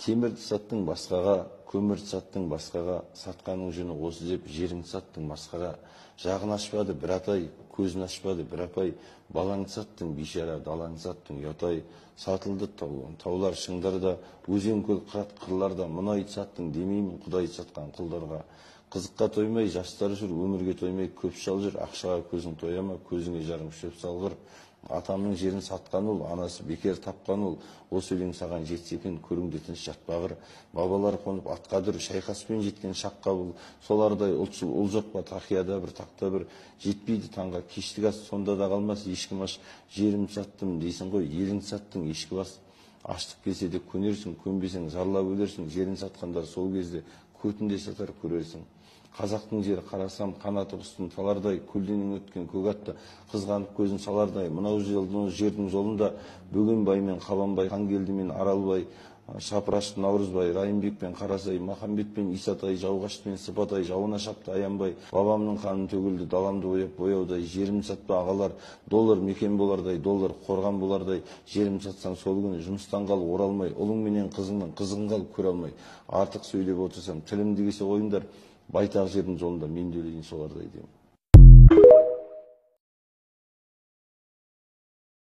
Темірді саттың басқаға, көмірді саттың басқаға, сатқаның жөні осы деп жеріңді саттың басқаға. Жағын ашпады бір атай, көзін ашпады бір апай, балаңды саттың бейшара, далаңды саттың ұятай. Сатылды таулар шыңдарда, өзен көл қырларда, мұнайды саттың демеймін құдайды сатқан құлдарға. Қызыққа тоймай жастар жүр, өмірге тоймай көп шал жүр, ақшаға көзің тояма, көзіңе жарым шөп салғыр. Атамның жерін сатқан ол, анасы бекер тапқан ол, осы өлең саған жетсе екен, көріңде тыныш жатпағыр. Бабалар қонып атқа дүр, шайқаспен жеткен шаққа бұл, солардай ұлтшыл ұл жоқ па, тақияда бір тақта бір, жетпейді таңға кештік ас, сонда да қалмас ешкім аш. Жерімді саттым дейсің ғой, еліңді саттың ешкі бас. Аштық келсе де көнерсің, көнбесең зарлап өлерсің, жерін сатқандар сол кезде көтінде сатар көрерсің. Қазақтың жері қарасам, қанаты құстың талардай, көлденең өткен көк атты қызғанып көзін салардай. Мынау жердің жолында Бөгенбай мен Қабанбай, Хангелді мен Аралбай, Шапырашты Наурызбай, Райымбек пен Қарасай, Махамбет пен Исатай, Жауғашты мен Сыпатай, жауына шапты аянбай. Бабамның қанын төгілді, даламды бояп бояудай, жерімді сатпа ағалар, доллар мекен болардай, доллар қорған болардай. Жерімді сатсаң сол күні жұмыстан қал оралмай, ұлың менен қызыңның қызығын қал көре алмай. Артық сөйлеп отырсам тілімді кесе қойыңдар, байтақ жердің жолында мен де өлейін солардай деймін.